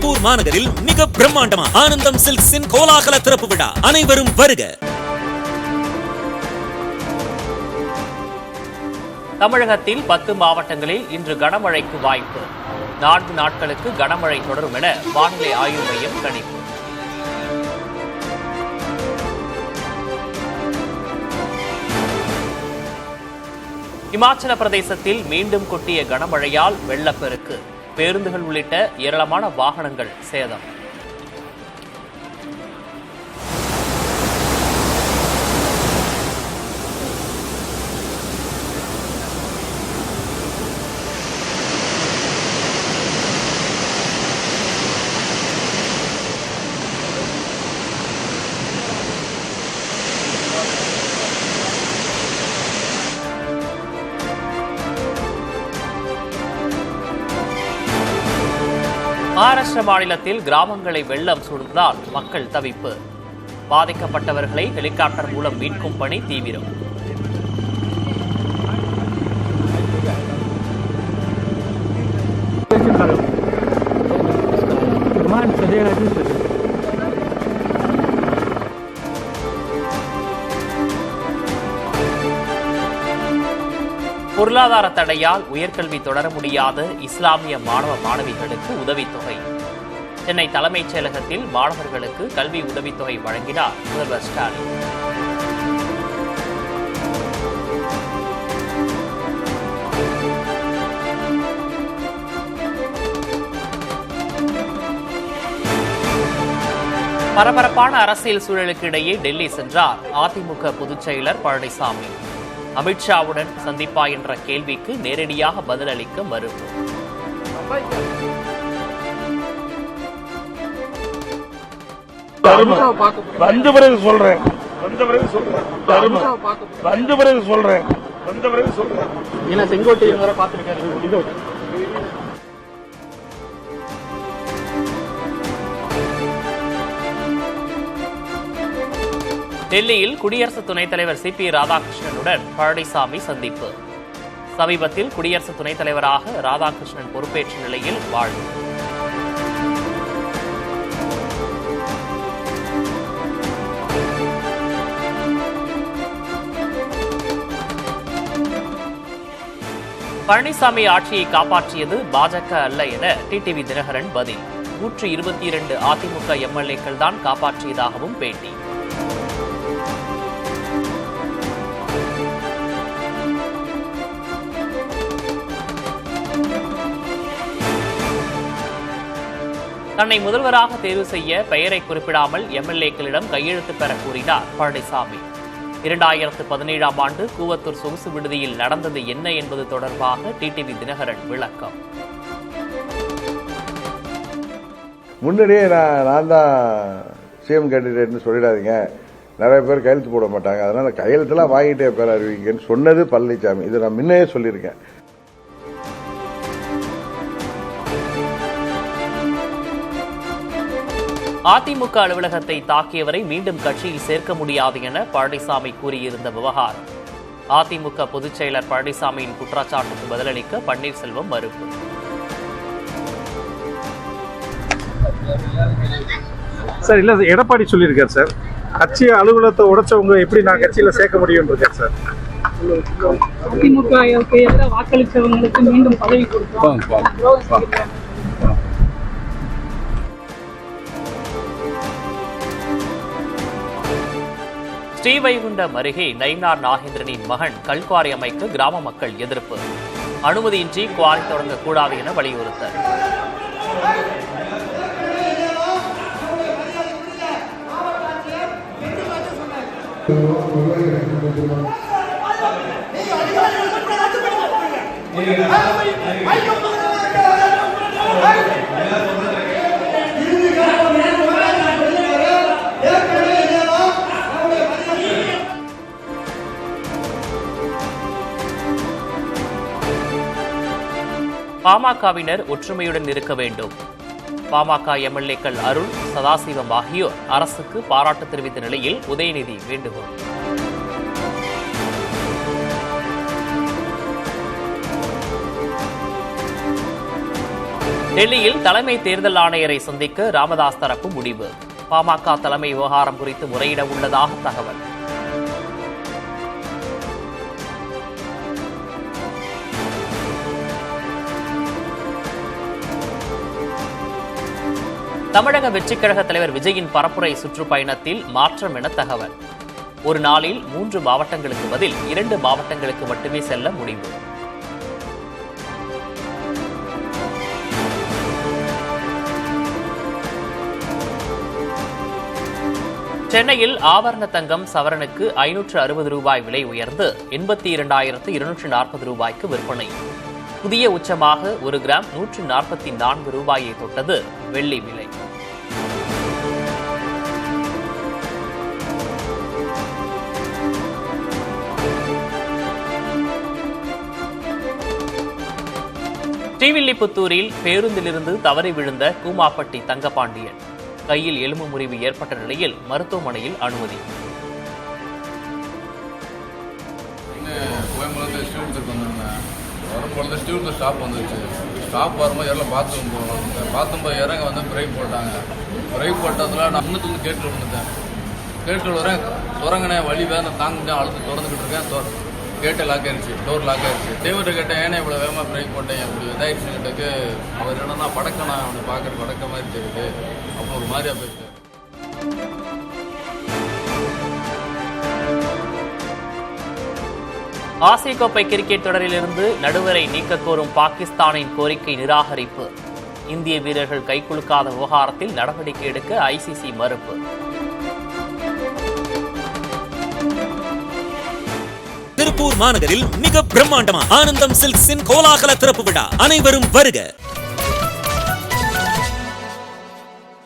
திருப்பூர் மாநகரில் மிக பிரம்மாண்டமா ஆனந்தம் சில்க்ஸின் கோலாகல திறப்பு விழா. அனைவரும் வருக. தமிழகத்தில் 10 மாவட்டங்களில் இன்று கனமழைக்கு வாய்ப்பு. 4 நாட்களுக்கு கனமழை தொடரும் என வானிலை ஆய்வு மையம் கணிப்பு. இமாச்சல பிரதேசத்தில் மீண்டும் கொட்டிய கனமழையால் வெள்ளப்பெருக்கு. பேருந்துகள் உள்ளிட்ட ஏராளமான வாகனங்கள் சேதம். மகாராஷ்டிர மாநிலத்தில் கிராமங்களை வெள்ளம் சூழ்ந்ததால் மக்கள் தவிப்பு. பாதிக்கப்பட்டவர்களை ஹெலிகாப்டர் மூலம் மீட்கும் பணி தீவிரம். பொருளாதார தடையால் உயர்கல்வி தொடர முடியாத இஸ்லாமிய மாணவ மாணவிகளுக்கு உதவித்தொகை. சென்னை தலைமைச் செயலகத்தில் மாணவர்களுக்கு கல்வி உதவித்தொகை வழங்கினார் முதல்வர் ஸ்டாலின். பரபரப்பான அரசியல் சூழலுக்கு இடையே டெல்லி சென்றார் அதிமுக பொதுச் செயலர் பழனிசாமி. அமித்ஷாவுடன் சந்திப்பா என்ற கேள்விக்கு நேரடியாக பதிலளிக்க மறுப்பு. வந்த பிறகு சொல்றேன். செங்கோட்டையன் வர பார்த்திருக்காரு. டெல்லியில் குடியரசு துணைத் தலைவர் சிபி ராதாகிருஷ்ணனுடன் பழனிசாமி சந்திப்பு. சமீபத்தில் குடியரசு துணைத் தலைவராக ராதாகிருஷ்ணன் பொறுப்பேற்ற நிலையில் வாழ்வு. பழனிசாமி ஆட்சியை காப்பாற்றியது பாஜக அல்ல என டிடிவி தினகரன் பதில். 122 அதிமுக எம்எல்ஏக்கள் தான் காப்பாற்றியதாகவும் பேட்டி. தன்னை முதல்வராக தேர்வு செய்ய பெயரை குறிப்பிடாமல் எம்எல்ஏக்களிடம் கையெழுத்து பெற கூறினார் பழனிசாமி. 2017ஆம் ஆண்டு கூவத்தூர் சொகுசு விடுதியில் நடந்தது என்ன என்பது தொடர்பாக டிடிவி தினகரன் விளக்கம். முன்னாடியே நான் தான் சிஎம் கேண்டிடேட்னு சொல்லிடாதீங்க, நிறைய பேர் கையெழுத்து போட மாட்டாங்க, அதனால கையெழுத்தெல்லாம் வாங்கிட்டே பேர் அறிவிங்கன்னு சொன்னது பழனிசாமி. இதை நான் முன்னையே சொல்லியிருக்கேன். அதிமுக அலுவலகத்தை தாக்கியவரை மீண்டும் கட்சியில் சேர்க்க முடியாது என பழனிசாமி கூறியிருந்த விவகாரம். அதிமுக பொதுச் செயலர் பழனிசாமியின் குற்றச்சாட்டுக்கு பதிலளிக்க பன்னீர்செல்வம் மறுப்பு. சார் இல்ல, எடப்பாடி சொல்லியிருக்காரு சார், கட்சி அலுவலகத்தை உடைச்சவங்க எப்படி நான் கட்சியில சேர்க்க முடியும் இருக்காரு சார். அதிமுக வாக்களித்தவங்களுக்கு மீண்டும் பதவி கொடுத்தோம். ஸ்ரீவைகுண்டம் அருகே நயினார் நாகேந்திரனின் மகன் கல்குவாரி அமைக்க கிராம மக்கள் எதிர்ப்பு. அனுமதியின்றி குவாரி தொடங்கக்கூடாது என வலியுறுத்தல். பாமகவினர் ஒற்றுமையுடன் இருக்க வேண்டும். பாமக எம்எல்ஏக்கள் அருள், சதாசிவம் ஆகியோர் அரசுக்கு பாராட்டு தெரிவித்த நிலையில் உதயநிதி வேண்டுகோள். டெல்லியில் தலைமை தேர்தல் ஆணையரை சந்திக்க ராமதாஸ் தரப்பு முடிவு. பாமக தலைமை விவகாரம் குறித்து முறையிட உள்ளதாக தகவல். தமிழக வெற்றிக் கழக தலைவர் விஜயின் பரப்புரை சுற்றுப்பயணத்தில் மாற்றம் என தகவல். ஒரு நாளில் 3 மாவட்டங்களுக்கு பதில் 2 மாவட்டங்களுக்கு மட்டுமே செல்ல முடிவு. சென்னையில் ஆபரண தங்கம் சவரனுக்கு 560 ரூபாய் விலை உயர்ந்து 82,240 ரூபாய்க்கு விற்பனை. புதிய உச்சமாக 1 கிராம் 144 ரூபாயை தொட்டது வெள்ளி விலை. ஸ்ரீவில்லிபுத்தூரில் பேருந்திலிருந்து தவறி விழுந்த கூமாப்பட்டி தங்கபாண்டியன் கையில் எலும்பு முறிவு ஏற்பட்ட நிலையில் மருத்துவமனையில் அனுமதி. வரும்பொழுது ஸ்டூடியோ ஸ்டாப் வந்துருச்சு. ஸ்டாப் வரும்போது எல்லாம் பாத்ரூம் போகணும். பாத்ரூம் இறங்க வந்து பிரேக் போட்டாங்க. பிரேக் போட்டதுல நான் இன்னும் கேட்டு விழுந்துட்டேன். கேட்டு வரேன் துறங்கினே வழி வேறு தாங்கிட்டேன். அழுத்து திறந்துக்கிட்டு இருக்கேன். கேட்டை லாக் ஆயிடுச்சு. டோர் லாக் ஆயிடுச்சு. டிரைவர்கிட்ட கேட்டேன் ஏன்னா இவ்வளோ வேகமாக பிரேக் போட்டேன் அப்படி இதாயிடுச்சுக்கிட்டக்கு அவர் என்னன்னா படக்கணா அவனை பார்க்குற படக்க மாதிரி தெரியுது. அப்போ ஒரு மாதிரியா போயிடுச்சு. ஆசிய கோப்பை கிரிக்கெட் தொடரிலிருந்து நடுவரை நீக்க கோரும் பாகிஸ்தானின் கோரிக்கை நிராகரிப்பு. இந்திய வீரர்கள் கைகுலுக்காத விவகாரத்தில் நடவடிக்கை எடுக்க ஐசிசி மறுப்பு. திருப்பூர் மாநகரில் மிக பிரம்மாண்டமா ஆனந்தம் சில்க்ஸின் கோலாகல திறப்பு விழா. அனைவரும் வருக.